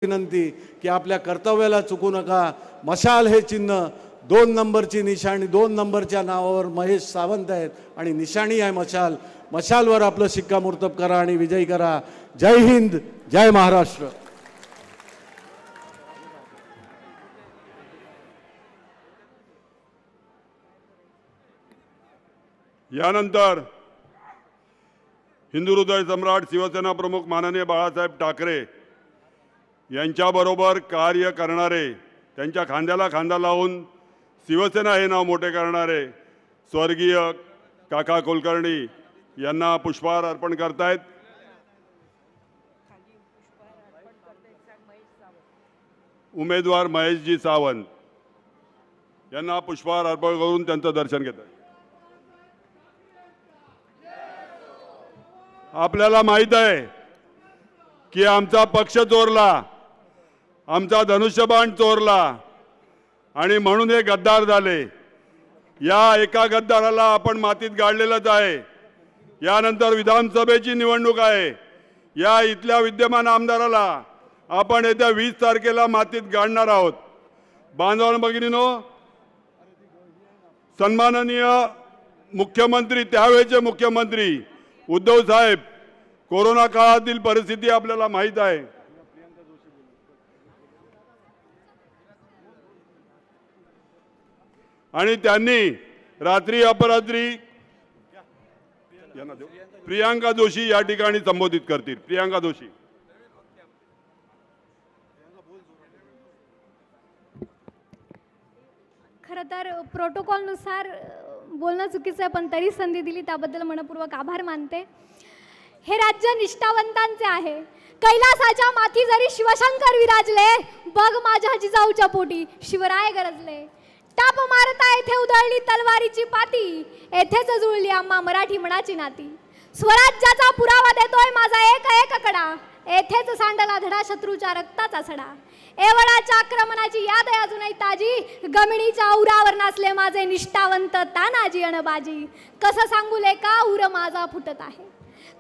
विनंती की आपल्या कर्तव्याला चुकू नका। मशाल हे चिन्ह 2 नंबरची निशाणी, 2 नंबरच्या नावावर महेश सावंत आहेत आणि निशाणी आहे मशाल। मशालवर आपलं शिक्कामोर्तब करा आणि विजयी करा। जय हिंद, जय महाराष्ट्र। यानंतर हिंदू हृदय सम्राट शिवसेना प्रमुख माननीय बाळासाहेब ठाकरे यांच्याबरोबर कार्य करणारे, त्यांच्या खांद्याला खांदा लावून शिवसेना हे नाव मोठे करणारे स्वर्गीय काका कुलकर्णी यांना पुष्पहार अर्पण करतायत। उमेदवार महेशजी सावंत यांना पुष्पहार अर्पण करून त्यांचं दर्शन घेत आहेत। आपल्याला माहित आहे की आमचा पक्ष चोरला, आमचा धनुष्यबाण चोरला आणि म्हणून हे गद्दार झाले। या एका गद्दाराला आपण मातीत गाडलेलंच आहे। यानंतर विधानसभेची निवडणूक आहे। या इथल्या विद्यमान आमदाराला आपण येत्या 20 तारखेला मातीत गाडणार आहोत। बांधवांनो भगिनींनो, सन्माननीय मुख्यमंत्री, त्यावेळेचे मुख्यमंत्री उद्धव साहेब, कोरोना काळातील परिस्थिती आपल्याला माहित आहे। आणि त्यांनी रात्री अपरात्री प्रियांका जोशी या ठिकाणी संबोधित करतील। प्रियांका जोशी। खरं तर प्रोटोकॉलनुसार बोलणं चुकीचं आहे, पण तरी संधी दिली त्याबद्दल मनपूर्वक आभार मानते। हे राज्य निष्ठावंतांचे आहे। कैलासाच्या माथी जरी शिवशंकर विराजले, बघ माझ्या जिजाऊच्या पोटी शिवराय गरजले। ताप मारता येथे उधळली तलवारीची पाती, येथेच जुळली आम्हा मराठी मनाची नाती। स्वराज्याचा पुरावा देतोय माझा एक एक कडा, येथेच सांडला धडा शत्रूच्या रक्ताचा सडा। एवढाच्या आक्रमणाची याद आहे अजूनही ताजी, गमिणीच्या उरावर नाचले माझे निष्ठावंत तानाजी अणबाजी। कसं सांगू लेका उर माझा फुटत आहे,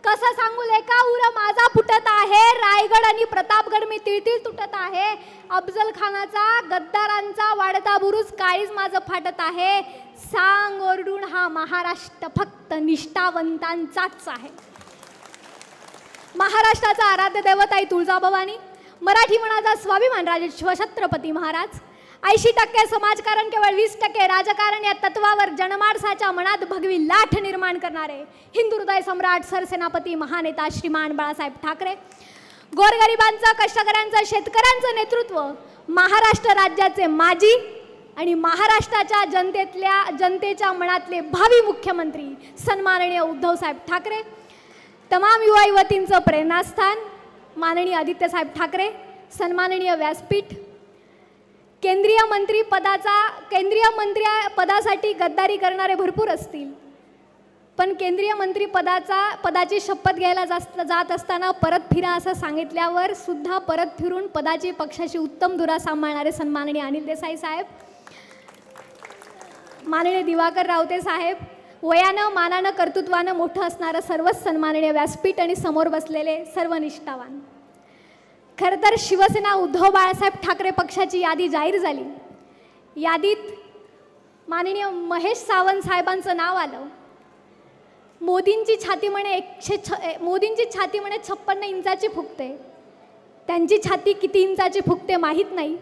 कसं सांगू लेका उर माझा फुटत आहे। रायगड आणि प्रतापगड मी तिळतिळ तुटत आहे। अफजल खानाचा गद्दारांचा वाढता बुरुज काळीज माझं फाटत आहे। सांग ओरडून हा महाराष्ट्र फक्त निष्ठावंतांचाच आहे। महाराष्ट्राचा आराध्य दैवत आहे तुळजाभवानी, मराठी मनाचा स्वाभिमान राजे शिवछत्रपती महाराज। 80% समाजकारण, केवळ 20% राजकारण या तत्वावर जनमानसाच्या मनात भगवी लाट निर्माण करणारे हिंदू हृदय सम्राट सरसेनापती महानेता श्रीमान बाळासाहेब ठाकरे। गोरगरिबांचं, कष्टकऱ्यांचं, शेतकऱ्यांचं नेतृत्व, महाराष्ट्र राज्याचे माजी आणि महाराष्ट्राच्या जनतेच्या मनातले भावी मुख्यमंत्री सन्माननीय उद्धव साहेब ठाकरे। तमाम युवा युवतींचं प्रेरणास्थान माननीय आदित्यसाहेब ठाकरे। सन्माननीय व्यासपीठ। केंद्रीय मंत्री पदासाठी गद्दारी करणारे भरपूर असतील, पण केंद्रीय मंत्री पदाची शपथ घ्यायला जात असताना परत फिरा असं सांगितल्यावर सुद्धा परत फिरून पदाची पक्षाची उत्तम धुरा सांभाळणारे सन्माननीय अनिल देसाई साहेब, माननीय दिवाकर रावते साहेब, वयानं मानानं कर्तृत्वानं मोठं असणारं सर्वच सन्माननीय व्यासपीठ आणि समोर बसलेले सर्व निष्ठावान। खरं तर शिवसेना उद्धव बाळासाहेब ठाकरे पक्षाची यादी जाहीर झाली। यादीत माननीय महेश सावंत साहेबांचं नाव आलं। मोदींची छाती म्हणे 56 इंचाची फुगते, त्यांची छाती किती इंचाची फुगते माहीत नाही,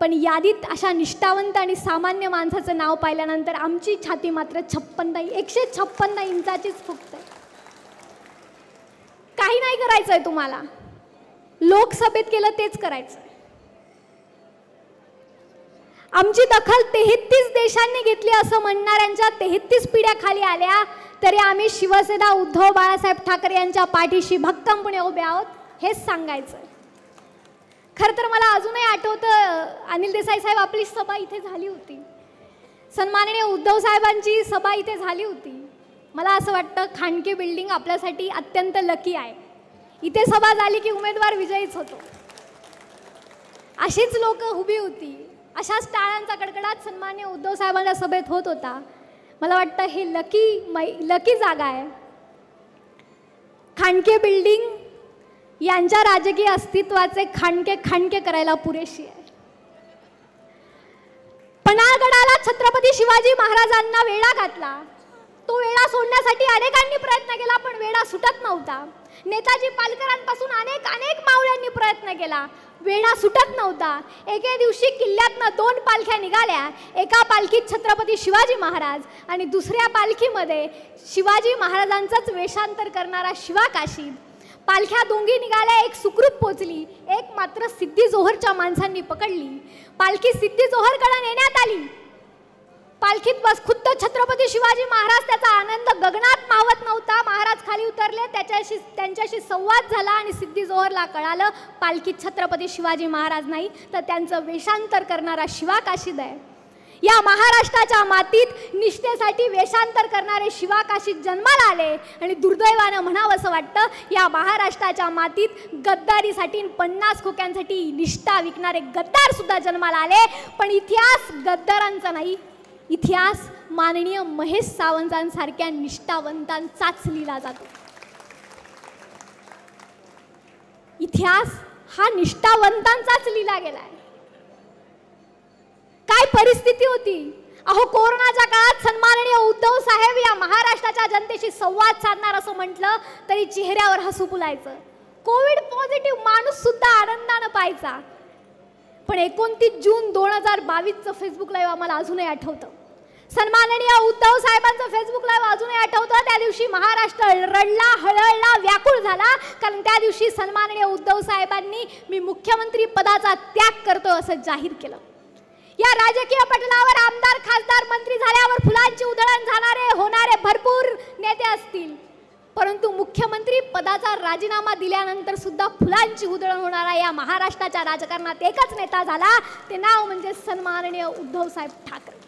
पण यादीत अशा निष्ठावंत आणि सामान्य माणसाचं नाव पाहिल्यानंतर आमची छाती मात्र 156 इंचाचीच फुगते। काही नाही करायचंय तुम्हाला, लोकसभेत केलं तेच करायचं। आमची दखल 33 देशांनी घेतली असं म्हणणाऱ्यांच्या 33 पिढ्या खाली आल्या तरी आम्ही शिवसेना उद्धव बाळासाहेब ठाकरे यांच्या पाठीशी भक्कमपणे उभे आहोत, हेच सांगायचं। खरं तर मला अजूनही आठवतं, अनिल देसाई साहेब आपली सभा इथे झाली होती, सन्माननीय उद्धव साहेबांची सभा इथे झाली होती। मला असं वाटतं खांडके बिल्डिंग आपल्यासाठी अत्यंत लकी आहे। इथे सभा झाली की उमेदवार विजयीच होतो। अशीच लोक उभी होती, अशाच टाळ्यांचा कडकडाट सन्माननीय उद्धव साहेबांच्या सभेत होत होता। मला वाटतं हे लकी जागा आहे। खांडके बिल्डिंग यांच्या राजकीय अस्तित्वाचे खाणके करायला पुरेशी आहे. पन्हाळगडाला छत्रपती शिवाजी महाराजांना वेढा घातला. तो वेढा सोडण्यासाठी अनेकांनी प्रयत्न केला, पण वेढा सुटत नव्हता. नेताजी पालकरांपासून अनेक मावळ्यांनी प्रयत्न केला, वेढा सुटत नव्हता. एके दिवशी किल्ल्यातनं 2 पालख्या निघाल्या. एका पालखीत छत्रपती शिवाजी महाराज आणि दुसऱ्या पालखीमध्ये शिवाजी महाराजांचंच वेषांतर करणारा शिवा काशीद. पालख्या दोन्ही निघाल्या, एक सुखरूप पोचली, एक मात्र सिद्धी जोहरच्या माणसांनी पकडली. पालखी सिद्धी जोहरकडे नेण्यात आली. पालखीत बस खुद्द छत्रपती शिवाजी महाराज. त्याचा आनंद गगनात मावत नव्हता. महाराज खाली उतरले, त्यांच्याशी संवाद झाला आणि सिद्धी जोहरला कळालं पालखीत छत्रपती शिवाजी महाराज नाही, तर त्यांचं वेषांतर करणारा शिवा काशीद आहे. या महाराष्ट्राच्या मातीत निष्ठेसाठी वेषांतर करणारे शिवा काशीद जन्माला आले आणि दुर्दैवानं म्हणावंसं वाटतं या महाराष्ट्राच्या मातीत गद्दारीसाठी 50 खोक्यांसाठी निष्ठा विकणारे गद्दार सुद्धा जन्माला आले. पण इतिहास गद्दारांचा नाही, इतिहास माननीय महेश सावंतांसारख्या निष्ठावंतांचाच लिहिला जातो. इतिहास हा निष्ठावंतांचाच लिहिला गेलाय. काय परिस्थिती होती अहो. कोरोनाच्या काळात सन्माननीय उद्धव साहेब या महाराष्ट्राच्या जनतेशी संवाद साधणार असं म्हटलं तरी चेहऱ्यावर हसू फुलायचं. कोविड पॉझिटिव्ह माणूस सुद्धा आनंदानं पाहायचा. पण 29 जून 2022चं फेसबुक लाईव्ह आम्हाला अजूनही आठवतं. सन्माननीय उद्धव साहेबांचं फेसबुक लाईव्ह अजूनही आठवतं. त्या दिवशी महाराष्ट्र रडला, हळहळला, व्याकुळ झाला, कारण त्या दिवशी सन्माननीय उद्धव साहेबांनी मी मुख्यमंत्री पदाचा त्याग करतो असं जाहीर केलं. या राजकीय पटलावर आमदार, खासदार, मंत्री झाल्यावर फुलांची उधळण होणारे भरपूर नेते असतील, परंतु मुख्यमंत्री पदाचा राजीनामा दिल्यानंतर सुद्धा फुलांची उधळण होणारा या महाराष्ट्राच्या राजकारणात एकच नेता झाला. ते नाव म्हणजे सन्माननीय उद्धव साहेब ठाकरे.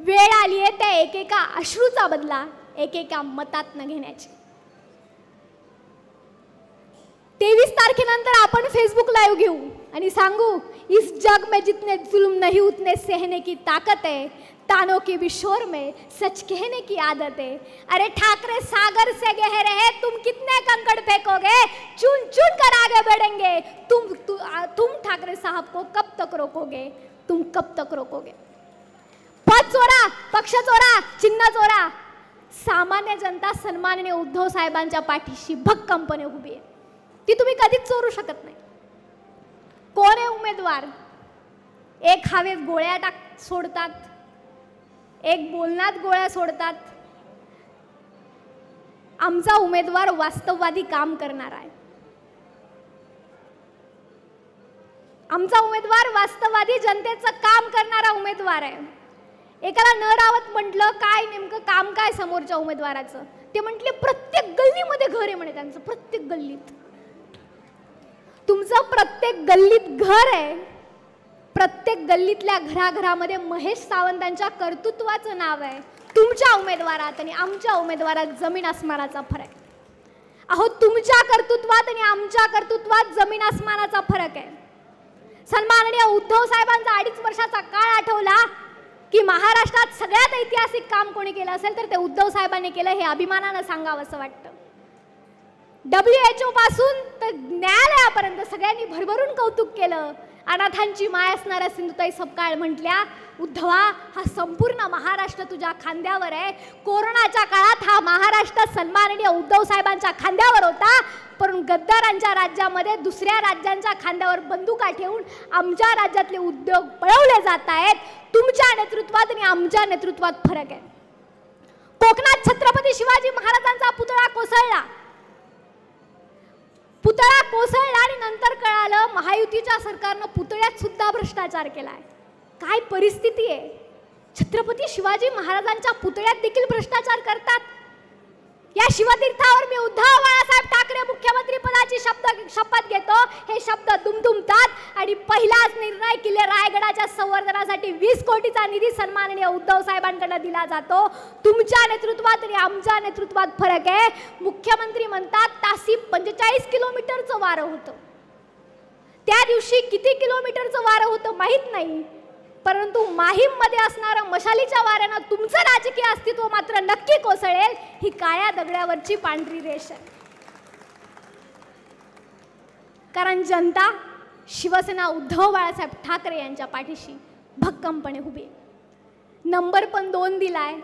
वेळ आली आहे त्या एकेका अश्रूचा बदला एकेका मतात न घेण्याची. 23 तारखेनंतर आपण फेसबुक लाईव्ह घेऊ आणि सांगू इस जग में जितने जुल्म नहीं उतने सहने की ताकत है, तानों के भी शोर में सच कहने की आदत है. अरे ठाकरे सागर से गहरे है, तुम कितने कंकड़ फेंकोगे, चुन चुन कर आगे बढ़ेंगे. तुम ठाकरे साहब को कब तक रोकोगे, तुम कब तक रोकोगे. पद चोरा, पक्ष चोरा, चिन्ह चोरा, सामान्य जनता सन्माननीय उद्धव साहेबांच्या पाठीशी भक्कमपणे उभी आहे. ती तुम्ही कधीच चोरू शकत नाही. कोण आहे उमेदवार? एक हवेत गोळ्या सोडतात, एक बोलण्यात गोळ्या सोडतात. आमचा उमेदवार वास्तववादी काम करणारा आहे. आमचा उमेदवार वास्तववादी जनतेचं काम करणारा उमेदवार आहे. एकाला न रावत म्हटलं काय नेमकं काम काय समोरच्या उमेदवाराचं, ते म्हटले प्रत्येक गल्लीमध्ये घर आहे म्हणे त्यांचं. प्रत्येक गल्लीत तुमचं प्रत्येक गल्लीत घर आहे. प्रत्येक गल्लीतल्या घराघरामध्ये महेश सावंतांच्या कर्तृत्वाचं नाव आहे. तुमच्या उमेदवारात आणि आमच्या उमेदवारात जमीन आसमानाचा फरक. अहो तुमच्या कर्तृत्वात आणि आमच्या कर्तृत्वात जमीन आसमानाचा फरक आहे. सन्माननीय उद्धव साहेबांचा 2.5 वर्षाचा काळ आठवला की महाराष्ट्रात सगळ्यात ऐतिहासिक काम कोणी केलं असेल तर ते उद्धव साहेबांनी केलं हे अभिमानानं सांगावं असं वाटतं. WHO पासून तर न्यायालयापर्यंत सगळ्यांनी भरभरून कौतुक केलं. अनाथांची माय असणाऱ्या सिंधुताई सपकाळ म्हटल्या उद्धवा हा संपूर्ण महाराष्ट्र तुझ्या खांद्यावर आहे. कोरोनाच्या काळात हा महाराष्ट्र सन्माननीय उद्धव साहेबांच्या खांद्यावर होता, पण गद्दारांच्या राज्यामध्ये दुसऱ्या राज्यांच्या खांद्यावर बंदुका ठेवून आमच्या राज्यातले उद्योग पळवले जात आहेत. तुमच्या नेतृत्वात आणि आमच्या नेतृत्वात फरक आहे. कोकणात छत्रपती शिवाजी महाराजांचा पुतळा कोसळला. पुतळा कोसळला आणि नंतर कळालं महायुतीच्या सरकारनं पुतळ्यात सुद्धा भ्रष्टाचार केलाय. काय परिस्थिती आहे. छत्रपती शिवाजी महाराजांच्या पुतळ्यात देखील भ्रष्टाचार करतात. या शिवतीर्थावर मी उद्धव बाळासाहेब ठाकरे मुख्यमंत्री पदाची शपथ घेतो. हे शब्द दुमदुमतात आणि पहिलाच निर्णय किल्ले रायगडाच्या संवर्धनासाठी 20 कोटीचा निधी सन्माननीय उद्धव साहेबांकडे दिला जातो. तुमच्या नेतृत्वात आणि आमच्या नेतृत्वात फरक आहे. मुख्यमंत्री म्हणतात तासी 45 किलोमीटरचं वारं होतं. त्या दिवशी किती किलोमीटरचं वारं होतं माहीत नाही, परंतु माहीममध्ये असणारं मशालीच्या वाऱ्यानं तुमचं राजकीय अस्तित्व मात्र नक्की कोसळेल. ही काळ्या दगडावरची पांढरी रेष आहे. कारण जनता शिवसेना उद्धव बाळासाहेब ठाकरे यांच्या पाठीशी भक्कमपणे उभी आहे. नंबर पण 2 दिलाय.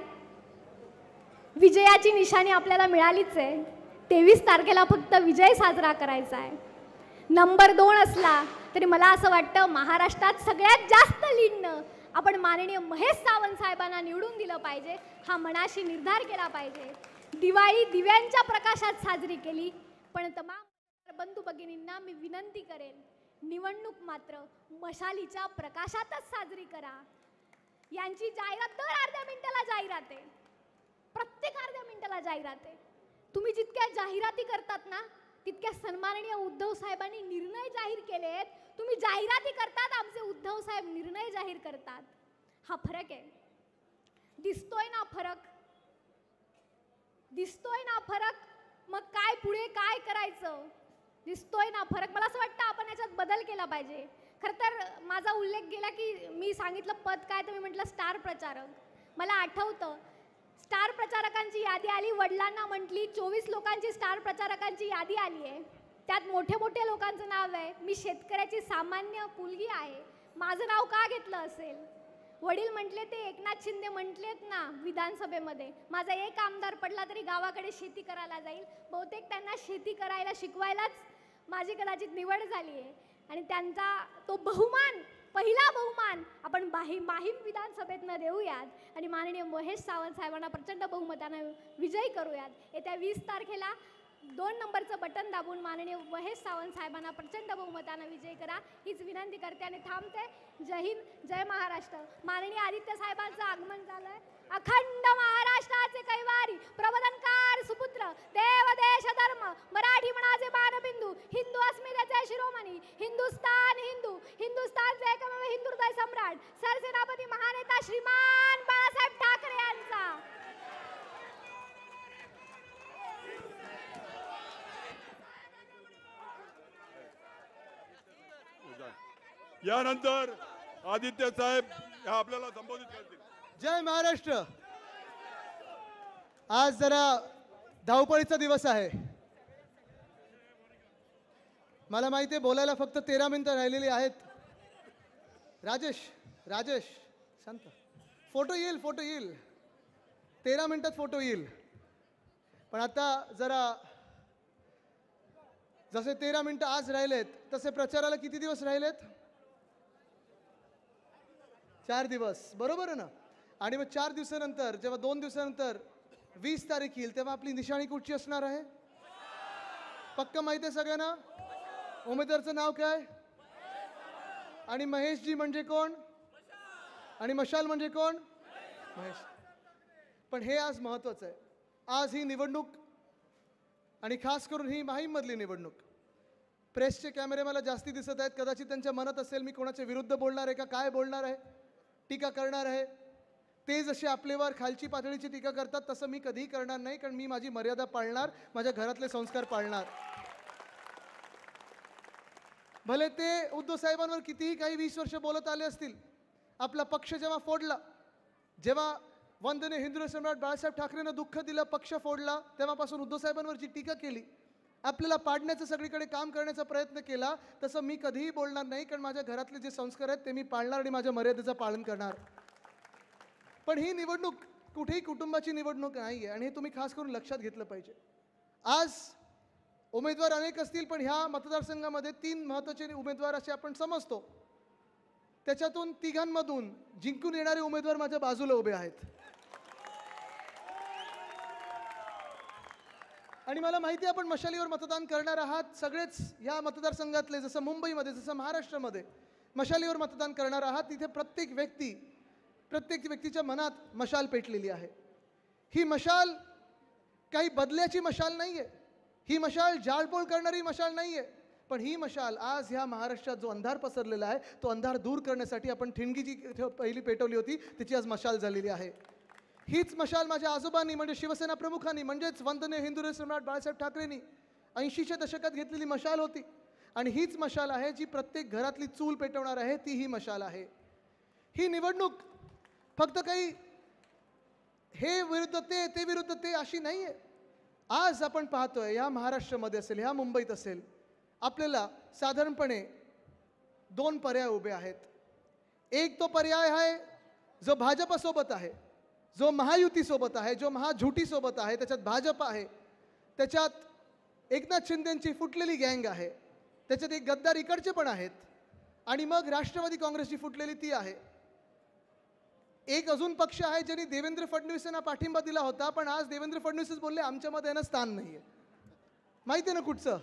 विजयाची निशाणी आपल्याला मिळालीच आहे. 23 तारखेला फक्त विजय साजरा करायचा आहे. नंबर 2 असला तरी मला असं वाटतं महाराष्ट्रात सगळ्यात जास्त लीडनं आपण माननीय महेश सावंत साहेबांना निवडून दिलं पाहिजे. हा मनाशी निर्धार केला पाहिजे. दिवाळी दिव्यांच्या प्रकाशात साजरी केली, पण तमाम बंधू भगिनींना मी विनंती करेन, निवडणूक मात्र मशालीच्या प्रकाशातच साजरी करा. यांची जाहिरात दर अर्ध्या मिनिटाला जाहिरात आहे, प्रत्येक अर्ध्या मिनिटाला जाहिरात आहे. तुम्ही जितक्या जाहिराती करतात ना, तितक्या सन्माननीय उद्धव साहेबांनी निर्णय जाहीर केलेत. तुम्ही जाहिराती करतात, आमचे उद्धव साहेब निर्णय जाहीर करतात. हा फरक आहे. दिसतोय ना फरक, दिसतोय ना फरक. मग काय पुढे काय करायचं, दिसतोय ना फरक. मला असं वाटतं आपण याच्यात बदल केला पाहिजे. खरं तर माझा उल्लेख गेला की मी सांगितलं पद काय, तर मी म्हटलं स्टार प्रचारक. मला आठवतं स्टार प्रचारकांची यादी आली, वडिलांना म्हटली 24 लोकांची स्टार प्रचारकांची यादी आली आहे, त्यात मोठे मोठे लोकांचं नाव आहे. मी शेतकऱ्याची सामान्य मुलगी आहे, माझं नाव का घेतलं असेल. वडील म्हटले ते एकनाथ शिंदे म्हटलेत ना विधानसभेमध्ये, माझा एक आमदार पडला तरी गावाकडे शेती करायला जाईल. बहुतेक त्यांना शेती करायला शिकवायलाच माझी कदाचित निवड झाली आहे. आणि त्यांचा तो बहुमान, पहिला बहुमान आपण माहीम विधानसभेतनं देऊयात आणि माननीय महेश सावंत साहेबांना प्रचंड बहुमतानं विजयी करूयात. येत्या 20 तारखेला 2 नंबरचं बटन दाबून माननीय महेश सावंत साहेबांना प्रचंड बहुमतानं विजयी करा, हीच विनंती करते आणि थांबते. जय हिंद, जय महाराष्ट्र. माननीय आदित्य साहेबांचं आगमन झालंय. अखंड महाराष्ट्राचे कैवारी, प्रबोधनकार सुपुत्र, देव देश धर्म मराठी मनाचे बाणबिंदू, हिंदू अस्मितेचे शिरोमणी, हिंदुस्तान हिंदू, हिंदुस्तानचे एकमेव हिंदू हृदय सम्राट, सरसेनापती महानेता श्रीमान बाळासाहेब ठाकरे यांचा. यानंतर आदित्य साहेब आपल्याला संबोधित करतील. जय महाराष्ट्र. आज जरा धावपळीचा दिवस आहे. मला माहिती आहे बोलायला फक्त 13 मिनिटं राहिलेली आहेत. राजेश शांत. फोटो येईल 13 मिनिटात फोटो येईल. पण आता जरा जसे 13 मिनिटं आज राहिलेत तसे प्रचाराला किती दिवस राहिलेत? 4 दिवस, बरोबर आहे ना. आणि मग 4 दिवसानंतर जेव्हा 2 दिवसानंतर 20 तारीख येईल तेव्हा आपली निशाणी कुठची असणार आहे? पक्का माहिती आहे सगळ्यांना? उमेदवारचं नाव काय? आणि महेशजी म्हणजे कोण? आणि मशाल म्हणजे कोण? महेश. पण हे आज महत्त्वाचं आहे. आज ही निवडणूक आणि खास करून ही माहीममधली निवडणूक. प्रेसचे कॅमेरे मला जास्ती दिसत आहेत. कदाचित त्यांच्या मनात असेल मी कोणाच्या विरुद्ध बोलणार आहे का, काय बोलणार आहे, टीका करणार आहे. ते जसे आपल्यावर खालची पातळीची टीका करतात तसं मी कधीही करणार नाही, कारण मी माझी मर्यादा पाळणार, माझ्या घरातले संस्कार पाळणार. भले ते उद्धव साहेबांवर कितीही काही 20 वर्ष बोलत आले असतील. आपला पक्ष जेव्हा फोडला, जेव्हा वंदनीय हिंदू सम्राट बाळासाहेब ठाकरेंना दुःख दिलं, पक्ष फोडला, तेव्हापासून उद्धव साहेबांवर जी टीका केली, आपल्याला पाडण्याचं सगळीकडे काम करण्याचा प्रयत्न केला, तसं मी कधीही बोलणार नाही, कारण माझ्या घरातले जे संस्कार आहेत ते मी पाळणार आणि माझ्या मर्यादेचं पालन करणार. पण ही निवडणूक कुठेही कुटुंबाची निवडणूक नाही आहे आणि हे तुम्ही खास करून लक्षात घेतलं पाहिजे. आज उमेदवार अनेक असतील, पण ह्या मतदारसंघामध्ये 3 महत्त्वाचे उमेदवार असे आपण समजतो. त्याच्यातून 3घांमधून जिंकून येणारे उमेदवार माझ्या बाजूला उभे आहेत. आणि मला माहिती आहे आपण मशालीवर मतदान करणार आहात सगळेच. ह्या मतदारसंघातले जसं मुंबईमध्ये, जसं महाराष्ट्रामध्ये मशालीवर मतदान करणार आहात. तिथे प्रत्येक व्यक्तीच्या मनात मशाल पेटलेली आहे. ही मशाल काही बदल्याची मशाल नाही आहे. ही मशाल जाळपोळ करणारी मशाल नाही आहे. पण ही मशाल आज ह्या महाराष्ट्रात जो अंधार पसरलेला आहे तो अंधार दूर करण्यासाठी आपण ठिणगी जी पहिली पेटवली होती त्याची आज मशाल झालेली आहे. हीच मशाल माझ्या आजोबांनी म्हणजे शिवसेना प्रमुखांनी म्हणजेच वंदनीय हिंदू सम्राट बाळासाहेब ठाकरेंनी 80च्या दशकात घेतलेली मशाल होती. आणि हीच मशाल आहे जी प्रत्येक घरातली चूल पेटवणार आहे. ती ही मशाल आहे. ही निवडणूक फक्त काही हे विरुद्ध ते विरुद्ध ते अशी नाही आहे. आज आपण पाहतोय या महाराष्ट्रामध्ये असेल, ह्या मुंबईत असेल, आपल्याला साधारणपणे दोन पर्याय उभे आहेत. एक तो पर्याय आहे जो भाजपसोबत आहे, जो महायुतीसोबत आहे, जो महाझुटीसोबत आहे. त्याच्यात भाजप आहे, त्याच्यात एकनाथ शिंदेंची फुटलेली गँग आहे, त्याच्यात एक गद्दार इकडचे पण आहेत, आणि मग राष्ट्रवादी काँग्रेसची फुटलेली ती आहे. एक अजून पक्ष आहे ज्यांनी देवेंद्र फडणवीसांना पाठिंबा दिला होता, पण आज देवेंद्र फडणवीसच बोलले आमच्यामध्ये यांना स्थान नाही आहे. माहिती आहे ना कुठचं?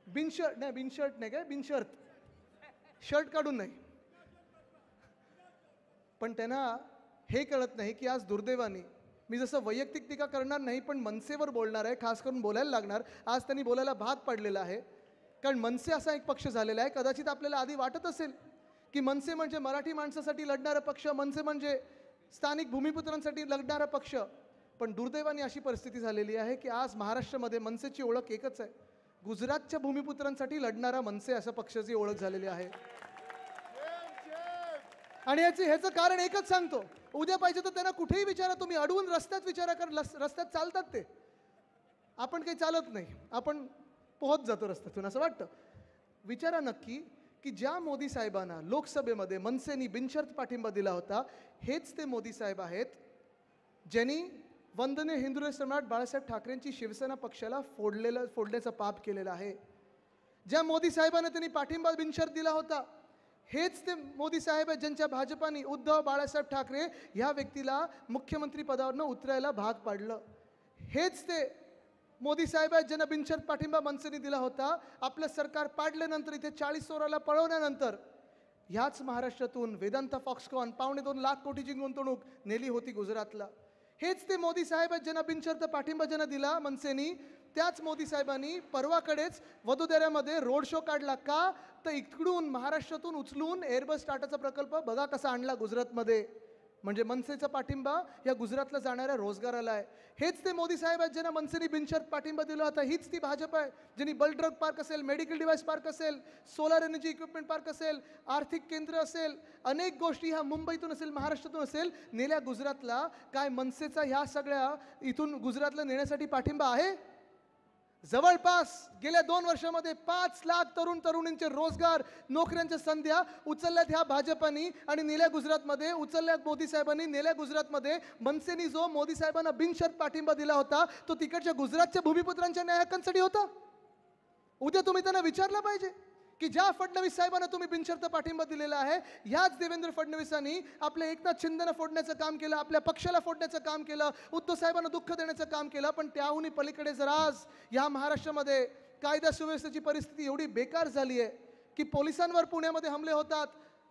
बिनशर्ट नाही काय, बिनशर्त, शर्ट काढून नाही. पण त्यांना हे कळत नाही की आज दुर्दैवाने, मी जसं वैयक्तिक टीका करणार नाही पण मनसेवर बोलणार आहे, खास करून बोलायला लागणार. आज त्यांनी बोलायला भाग पाडलेला आहे, कारण मनसे असा एक पक्ष झालेला आहे. कदाचित आपल्याला आधी वाटत असेल की मनसे म्हणजे मराठी माणसासाठी लढणारा पक्ष, मनसे म्हणजे स्थानिक भूमिपुत्रांसाठी लढणारा पक्ष. पण दुर्दैवाने अशी परिस्थिती झालेली आहे की आज महाराष्ट्रामध्ये मनसेची ओळख एकच आहे, गुजरातच्या भूमिपुत्रांसाठी लढणारा मनसे अशा पक्षाची ओळख झालेली आहे. आणि ह्याचं कारण एकच सांगतो, उद्या पाहिजे तर त्यांना कुठेही विचारा तुम्ही, अडवून रस्त्यात विचारा, कारण रस्त्यात चालतात ते, आपण काही चालत नाही, आपण पोहोच जातो रस्त्यातून असं वाटतं. विचारा नक्की की ज्या मोदी साहेबांना लोकसभेमध्ये मनसेनी बिनशर्त पाठिंबा दिला होता, हेच ते मोदी साहेब आहेत ज्यांनी वंदनीय हिंदुराष्ट्र सम्राट बाळासाहेब ठाकरेंची शिवसेना पक्षाला फोडण्याचा पाप केलेला आहे. ज्या मोदी साहेबांना त्यांनी पाठिंबा बिनशर्त दिला होता, हेच ते मोदी साहेब आहेत ज्यांच्या भाजपाने उद्धव बाळासाहेब ठाकरे ह्या व्यक्तीला मुख्यमंत्री पदावरनं उतरायला भाग पाडलं. हेच ते मोदी साहेब आहेत ज्यांना बिनशर्त पाठिंबा मनसेने दिला होता. आपलं सरकार पाडल्यानंतर, इथे 40 चोराला पळवल्यानंतर ह्याच महाराष्ट्रातून वेदांता फॉक्सकॉन 2.25 लाख कोटीची गुंतवणूक नेली होती गुजरातला. हेच ते मोदी साहेब आहेत ज्यांना बिनशर्त पाठिंबा ज्यांना दिला मनसेनी. त्याच मोदी साहेबांनी परवाकडेच वडोदऱ्यामध्ये रोड शो काढला. का तर इकडून महाराष्ट्रातून उचलून एअरबस टाटाचा प्रकल्प बघा कसा आणला गुजरातमध्ये, म्हणजे मनसेचा पाठिंबा या गुजरातला जाणाऱ्या रोजगाराला आहे. हेच ते मोदी साहेब आहेत ज्यांना मनसेने बिनशर्त पाठिंबा दिला होता. हीच ती भाजप आहे ज्यांनी बल्क ड्रग पार्क असेल, मेडिकल डिव्हाइस पार्क असेल, सोलार एनर्जी इक्विपमेंट पार्क असेल, आर्थिक केंद्र असेल, अनेक गोष्टी ह्या मुंबईतून असेल, महाराष्ट्रातून असेल, नेल्या गुजरातला. काय मनसेचा ह्या सगळ्या इथून गुजरातला नेण्यासाठी पाठिंबा आहे? जवळपास गेल्या 2 वर्षामध्ये 5 लाख तरुण तरुणींचे रोजगार, नोकऱ्यांच्या संध्या उचलल्यात ह्या भाजपानी आणि नेल्या गुजरातमध्ये, उचलल्यात मोदी साहेबांनी नेल्या गुजरातमध्ये. मनसेनी जो मोदी साहेबांना बिनशर्त पाठिंबा दिला होता तो तिकडच्या गुजरातच्या भूमिपुत्रांच्या न्याय हक्कांसाठी होता. उद्या तुम्ही त्यांना विचारलं पाहिजे की ज्या फडणवीस साहेबांना तुम्ही बिनशर्त पाठिंबा दिलेला आहे, ह्याच देवेंद्र फडणवीसांनी आपल्या एकनाथ शिंदेना फोडण्याचं काम केलं, आपल्या पक्षाला फोडण्याचं काम केलं, उद्धव साहेबांना दुःख देण्याचं काम केलं. पण त्याहूनही पलीकडे जर आज या महाराष्ट्रामध्ये कायदा सुव्यवस्थेची परिस्थिती एवढी बेकार झाली आहे की पोलिसांवर पुण्यामध्ये हमले होतात,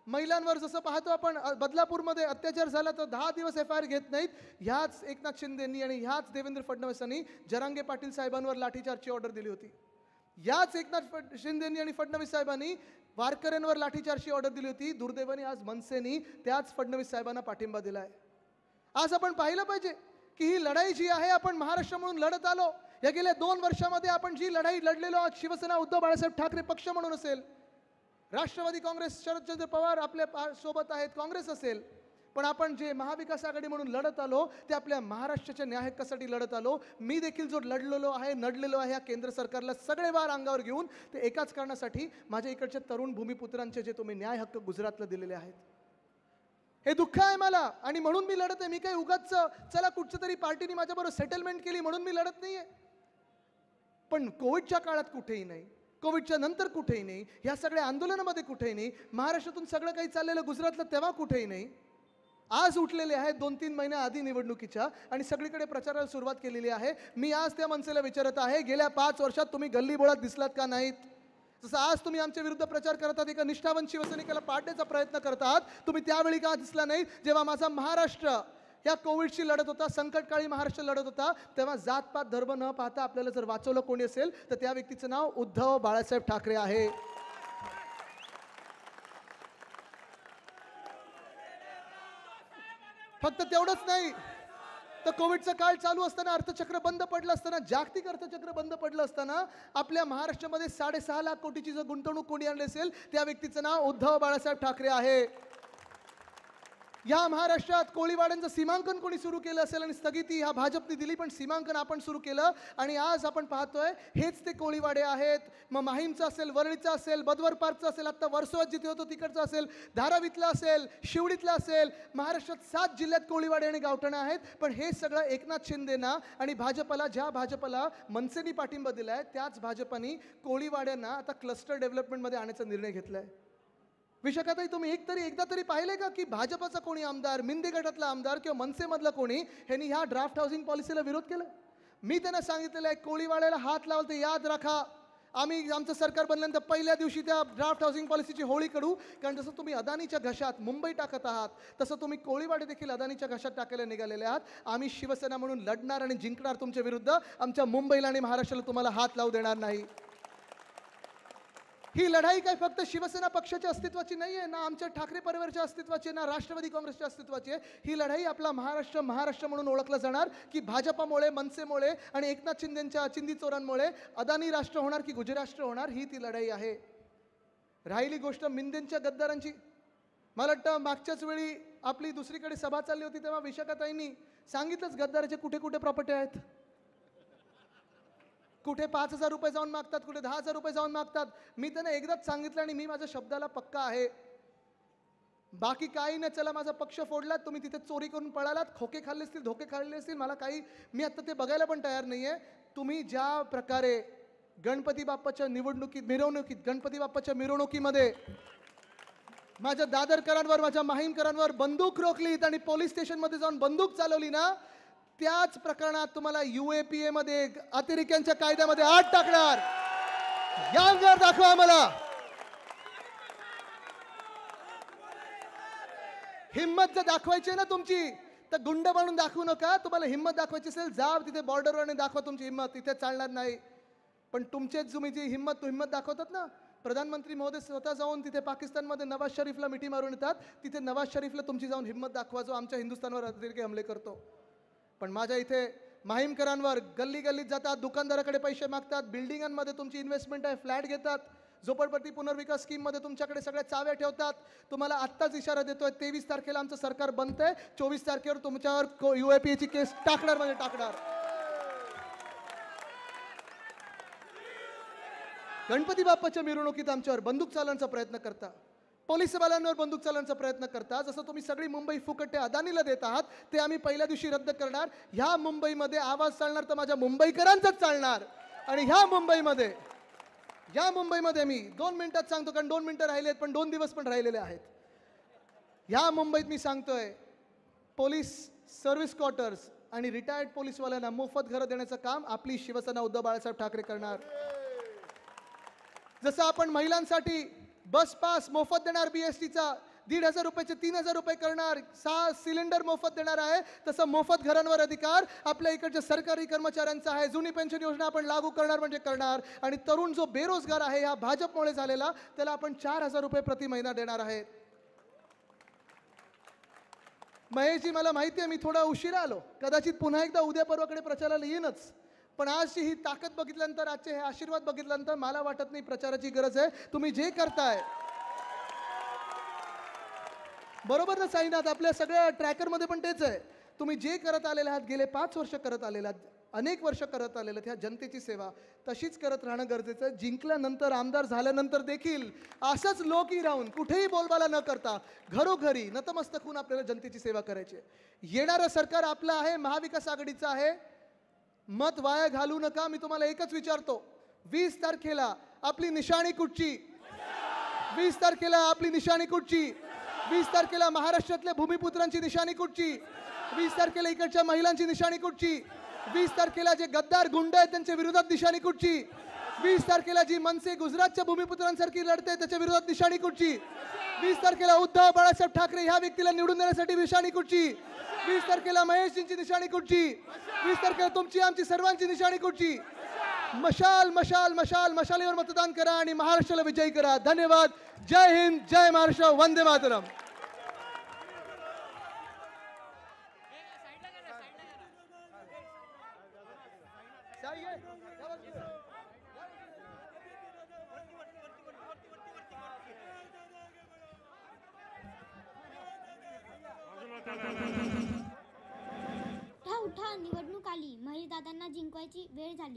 महिलांवर जसं पाहतो आपण बदलापूरमध्ये अत्याचार झाला तर 10 दिवस FIR घेत नाहीत. ह्याच एकनाथ शिंदेंनी आणि ह्याच देवेंद्र फडणवीसांनी जरांगे पाटील साहेबांवर लाठीचार्जची ऑर्डर दिली होती. याच एकनाथ शिंदेंनी आणि फडणवीस साहेबांनी वारकऱ्यांवर लाठीचार्जची ऑर्डर दिली होती. दुर्दैवाने आज मनसेनी त्याच फडणवीस साहेबांना पाठिंबा दिला आहे. आज आपण पाहिलं पाहिजे की ही लढाई जी आहे आपण महाराष्ट्र म्हणून लढत आलो. या गेल्या 2 वर्षामध्ये आपण जी लढाई लढलेलो आहोत, शिवसेना उद्धव बाळासाहेब ठाकरे पक्ष म्हणून असेल, राष्ट्रवादी काँग्रेस शरदचंद्र पवार आपल्या सोबत आहेत, काँग्रेस असेल, पण आपण जे महाविकास आघाडी म्हणून लढत आलो ते आपल्या महाराष्ट्राच्या न्याय हक्कासाठी लढत आलो. मी देखील जो नडलेलो आहे या केंद्र सरकारला सगळे वार अंगावर घेऊन, ते एकाच कारणासाठी, माझ्या इकडच्या तरुण भूमिपुत्रांचे जे तुम्ही न्याय हक्क गुजरातला दिलेले आहेत, हे दुःख आहे मला आणि म्हणून मी लढत आहे. मी काही उगाच चला कुठच्या तरी पार्टीने माझ्याबरोबर सेटलमेंट केली म्हणून मी लढत नाहीये. पण कोविडच्या काळात कुठेही नाही, कोविडच्या नंतर कुठेही नाही, ह्या सगळ्या आंदोलनामध्ये कुठेही नाही, महाराष्ट्रातून सगळं काही चाललेलं गुजरातला तेव्हा कुठेही नाही. आज उठलेले आहेत 2-3 महिन्या आधी निवडणुकीच्या आणि सगळीकडे प्रचाराला सुरुवात केलेली आहे. मी आज त्या मनसेला विचारत आहे, गेल्या 5 वर्षात तुम्ही गल्लीबोळात दिसलात का नाहीत? जसं आज तुम्ही आमच्या विरुद्ध प्रचार करत आहात, एका निष्ठावंत शिवसैनिकाला पाडण्याचा प्रयत्न करत आहात, तुम्ही त्यावेळी का दिसला नाही? जेव्हा माझा महाराष्ट्र या कोविडशी लढत होता, संकटकाळी महाराष्ट्र लढत होता, तेव्हा जातपात धर्म न पाहता आपल्याला जर वाचवलं कोणी असेल तर त्या व्यक्तीचं नाव उद्धव बाळासाहेब ठाकरे आहे. फक्त तेवढंच नाही तर कोविडचा काळ चालू असताना, अर्थचक्र बंद पडलं असताना, जागतिक अर्थचक्र बंद पडलं असताना आपल्या महाराष्ट्रामध्ये 6.5 लाख कोटीची जर गुंतवणूक कोणी आणली असेल त्या व्यक्तीचं नाव उद्धव बाळासाहेब ठाकरे आहे. या महाराष्ट्रात कोळीवाड्यांचं सीमांकन कोणी सुरू केलं असेल आणि स्थगिती ह्या भाजपने दिली, पण सीमांकन आपण सुरू केलं आणि आज आपण पाहतोय हेच ते कोळीवाडे आहेत. मग माहीमचं असेल, वरळीचं असेल, बदवर पार्कचं असेल, आत्ता वर्सोवात जिथे होतो तिकडचं असेल, धारावीतलं असेल, शिवडीतलं असेल, महाराष्ट्रात 7 जिल्ह्यात कोळीवाडे आणि गावठणं आहेत. पण हे सगळं एकनाथ शिंदेना आणि भाजपला, ज्या भाजपला मनसेनी पाठिंबा दिलाय त्याच भाजपानी कोळीवाड्यांना आता क्लस्टर डेव्हलपमेंटमध्ये आणण्याचा निर्णय घेतलाय. विशाखाताई, तुम्ही एकदा तरी पाहिले का की भाजपचा कोणी आमदार, मिंदे गटातला आमदार किंवा मनसेमधला कोणी ह्यांनी ह्या ड्राफ्ट हाऊसिंग पॉलिसीला विरोध केला? मी त्यांना सांगितलेलं आहे कोळीवाड्याला हात लावलं तर याद राखा, आम्ही आमचं सरकार बनल्यानंतर पहिल्या दिवशी त्या ड्राफ्ट हाऊसिंग पॉलिसीची होळी काढू. कारण जसं तुम्ही अदानीच्या घशात मुंबई टाकत आहात तसं तुम्ही कोळीवाडे देखील अदानीच्या घशात टाकायला निघालेले आहात. आम्ही शिवसेना म्हणून लढणार आणि जिंकणार तुमच्या विरुद्ध. आमच्या मुंबईला आणि महाराष्ट्राला तुम्हाला हात लावू देणार नाही. ही लढाई काय फक्त शिवसेना पक्षाच्या अस्तित्वाची नाही आहे, ना आमच्या ठाकरे परिवाराच्या अस्तित्वाची, ना राष्ट्रवादी काँग्रेसच्या अस्तित्वाची आहे. ही लढाई आपला महाराष्ट्र म्हणून ओळखलं जाणार की भाजपामुळे, मनसेमुळे आणि एकनाथ शिंदेंच्या चिंदी चोरांमुळे अदानी राष्ट्र होणार की गुजराष्ट्र होणार, ही ती लढाई आहे. राहिली गोष्ट मिंदेंच्या गद्दारांची, मला वाटतं मागच्याच वेळी आपली दुसरीकडे सभा चालली होती तेव्हा विशाखाताईंनी सांगितलंच गद्दाराचे कुठे कुठे प्रॉपर्टी आहेत. कुठे 5,000 रुपये जाऊन मागतात, कुठे 10,000 रुपये जाऊन मागतात. मी त्यांना एकदाच सांगितलं आणि मी माझ्या शब्दाला पक्का आहे, बाकी काही नाही. चला माझा पक्ष फोडलात, तुम्ही तिथे चोरी करून पळालात, खोके खाल्ले असतील, धोके खाल्ले असतील, मला काही, मी आता ते बघायला पण तयार नाहीये. तुम्ही ज्या प्रकारे गणपती बाप्पाच्या गणपती बाप्पाच्या मिरवणुकीमध्ये माझ्या दादरकरांवर, माझ्या माहीमकरांवर बंदूक रोखलीत आणि पोलीस स्टेशनमध्ये जाऊन बंदूक चालवली ना, त्याच प्रकरणात तुम्हाला UAPA मध्ये अतिरेक्यांच्या कायद्यामध्ये आत टाकणार. यांगर दाखवा आम्हाला, हिम्मत जर दाखवायची ना तुमची तर गुंड बनून दाखवू नका. तुम्हाला हिम्मत दाखवायची असेल जा तिथे बॉर्डरवर दाखवा तुमची हिम्मत, तिथे चालणार नाही. पण तुमचेच तुम्ही जी हिम्मत दाखवतात ना, प्रधानमंत्री महोदय स्वतः जाऊन तिथे पाकिस्तानमध्ये नवाज शरीफला मिठी मारून येतात, तिथे नवाज शरीफला तुमची जाऊन हिम्मत दाखवा जो आमच्या हिंदुस्थानवर अतिरेकी हमले करतो. पण माझ्या इथे माहीमकरांवर गल्ली गल्लीत जातात, दुकानदाराकडे पैसे मागतात, बिल्डिंगांमध्ये तुमची इन्व्हेस्टमेंट आहे, फ्लॅट घेतात, झोपडपट्टी पुनर्विकास स्कीममध्ये तुमच्याकडे सगळ्या चाव्या ठेवतात. तुम्हाला आत्ताच इशारा देतोय, 23 तारखेला आमचं सरकार बनतंय, 24 तारखेवर तुमच्यावर UAPA ची केस टाकणार म्हणजे टाकणार. गणपती बाप्पाच्या मिरवणुकीत आमच्यावर बंदूक चालवण्याचा प्रयत्न करता, पोलीस बालांवर बंदूक चालवण्याचा प्रयत्न करता. जसं तुम्ही सगळी मुंबई फुकटे अदानीला देत आहात ते आम्ही पहिल्या दिवशी रद्द करणार. ह्या मुंबईमध्ये आवाज चालणार तर माझ्या मुंबईकरांचाच चालणार. आणि ह्या मुंबईमध्ये मी 2 मिनिटात सांगतो, कारण 2 मिनिटं राहिले आहेत पण 2 दिवस पण राहिलेले आहेत. ह्या मुंबईत मी सांगतोय, पोलीस सर्व्हिस क्वार्टर्स आणि रिटायर्ड पोलीसवाल्यांना मोफत घरं देण्याचं काम आपली शिवसेना उद्धव बाळासाहेब ठाकरे करणार. जसं आपण महिलांसाठी बस पास मोफत देणार, BSTचा 1,500 रुपयाचे 3,000 रुपये करणार, 6 सिलेंडर मोफत देणार आहे, तसं मोफत घरांवर अधिकार आपल्या इकडच्या सरकारी कर्मचाऱ्यांचा आहे. जुनी पेन्शन योजना आपण लागू करणार म्हणजे करणार. आणि तरुण जो बेरोजगार आहे ह्या भाजपमुळे झालेला, त्याला आपण 4,000 रुपये प्रति महिना देणार आहे. महेशजी, मला माहिती आहे मी थोडा उशिरा आलो, कदाचित पुन्हा एकदा उद्या परवाकडे प्रचाराला येईनच, पण आजची ही ताकद बघितल्यानंतर, आजचे हे आशीर्वाद बघितल्यानंतर मला वाटत नाही प्रचाराची गरज आहे. तुम्ही जे करताय बरोबर ना साईनाथ, आपल्या सगळ्या ट्रॅकरमध्ये पण तेच आहे. तुम्ही जे करत आलेले आहात, गेले 5 वर्ष करत आलेले आहात, अनेक वर्ष करत आलेले ह्या जनतेची सेवा तशीच करत राहणं गरजेचं आहे. जिंकल्यानंतर, आमदार झाल्यानंतर देखील असंच लोकी राहून कुठेही बोलबाला न करता घरोघरी नतमस्तक होऊन आपल्याला जनतेची सेवा करायची आहे. येणारं सरकार आपलं आहे, महाविकास आघाडीचं आहे. मत वाया घालू नका. मी तुम्हाला एकच विचारतो, 20 तारखेला आपली निशाणी कुठची? 20 तारखेला आपली निशाणी कुठची? 20 तारखेला महाराष्ट्रातल्या भूमिपुत्रांची निशाणी कुठची? 20 तारखेला इकडच्या महिलांची निशाणी कुठची? 20 तारखेला जे गद्दार गुंड आहेत त्यांच्या विरोधात निशाणी कुठची? 20 तारखेला जी मनसे गुजरातच्या भूमिपुत्रांसारखी लढते त्याच्या विरोधात निशाणी कुठची? 20 तारखेला उद्धव बाळासाहेब ठाकरे ह्या व्यक्तीला निवडून देण्यासाठी निशाणी कुठची? 20 तारखेला महेशजींची निशाणी कुठची? 20 तारखेला तुमची आमची सर्वांची निशाणी कुठची? मशाल मशाल मशाल मशालीवर मतदान करा आणि महाराष्ट्राला विजयी करा. धन्यवाद. जय हिंद, जय महाराष्ट्र, वंदे मातरम. उठा उठा, निवडणूक आली, महेशदादांना जिंकवायची वेळ झाली.